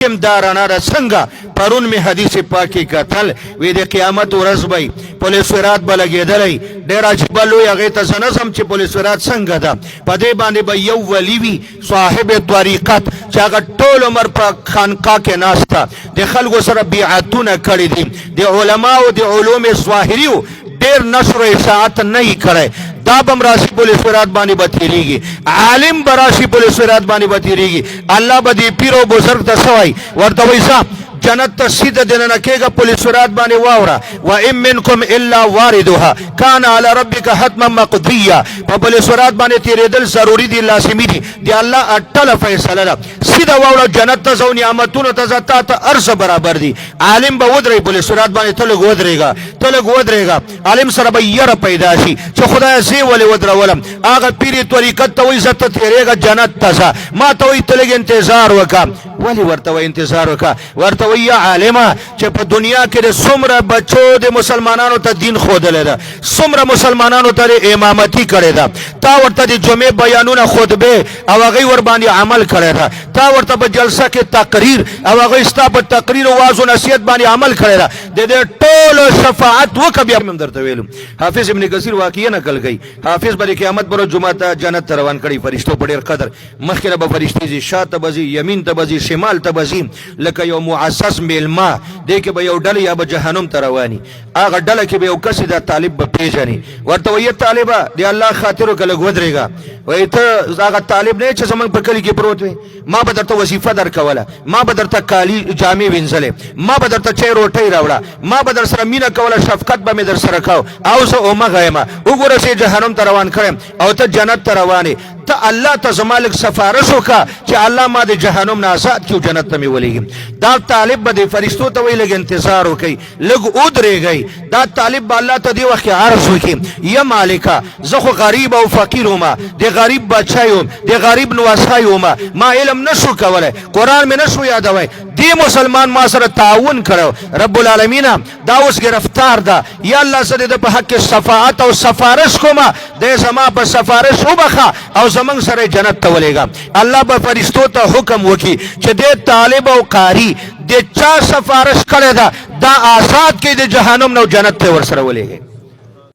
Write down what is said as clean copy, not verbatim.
کم دارانا دا سنگا پرون میں حدیث پاکی کتل وید قیامت ورځ بی پولیس ورات بلگیدلی ډیر عجیبه لوی هغې ته زه نظم چې پولیس ورات څنګه ده په دې باندې به یو ولی وي صاحب طریقت چې هغه ټول عمر په خانقاه کې ناسته د خلکو سره بیعتونه کړي دي د علماو د علوم ظاهریو ډیر نشر و اشاعت نه یې کړی دا بم راشي پولیس ورات باندې به تیریږي عالم به راشي پولیس ورات باندې به تیریږي الله به دې پیر او بزرګ ته څه وایي ورته وایي صاحب جنت ته سیده دننه کېږه پولیس ورات باندې واوره وان منکم الا واردها کان علی ربک حتما مقضیه په پولیس ورات باندې تیرېدل ضروري دي لازمي دي د الله اټله فیصله ده سیده واوړه جنت ته ځو نعمتونو ته ځه تا ته هر څه برابر دي عالم به ودرېږي پولیس ورات باندې ته لږ ودرېږه عالم سره به یره پیدا شي چې خدایه زه ولې ودرولم هغه پیر طریقت ته وایي زه ته تېرېږه جنت ته ځه ما ته وایي ته لږ انتظار وکړه ولې ورته وایي انتظار وکړه ورته وایي یا عالمه چې په دنیا کې د څومره بچو د مسلمانانو ته دین ښودلی ده څومره مسلمانانو ته د امامتي کړې ده تا ورته د جمعې بیانونه خطبې او هغوی ورباندې عمل کړی ده تا ورته په جلسه کې تقریر او هغوی ستا په تقریر او واز و نصیحت باندې عمل کړی ده د دې ټولو شفاعت وکړه بیا هم درته ویلم حافظ ابن کثیر واقعه نقل کوي حافظ به د قیامت پر ورځ جمعه ته جنت ته روان کړي فرشتو په ډېر قدر مخکې نه به فرشتې ځي شا ته به ځي یمین ته به ځي شمال ته به ځي لکه یو معسس میلمه دې کې به یو ډله یا به جهنم ته رواني هغه ډله کې به یو کس دا طالب به پیژني ورته وایي طالبه د الله خاطر وکړه لږ ودرېږه وایي ته هغه طالب نه چې زموږ په کلي کې پروت وي ما به درته وظیفه درکوله ما به درته کالي جامې وینځلې ما به درته چای روټۍ راوړه ما به در سره مینه کوله شفقت به مې در سره کو او زه اومغه یم وګوره چې جهنم ته روان کړم او ته جنت ته روانې ته الله ته زما لږ سفارش وکړه چې الله ما د جهنم نه آزاد کړي جنت ته مې ولېږي دا طالب به د فرشتو ته وایي لږ انتظار وکړئ لږ ودرېږئ دا طالب به الله ته دې وخت کې عرض وکړي یا مالکه زه خو غریب او فقیر وم د غریب بچی یم د غریب نوسخی یم ما علم نشو کولی قرآن مې نشو یادوی دې مسلمان ما سره تعاون کړو رب العالمین دا اوس گرفتار ده یا الله زه د په حق کې شفاعت او سفارش کومه دی زما په سفارش وبخه او زمونږ سره جنت ته ولېږه الله به فرشتو ته حکم وکړي چې دې طالب او قاري د چا سفارش کړې ده دا آزاد کړي د جهنم نه جنت ته ورسره ولېږي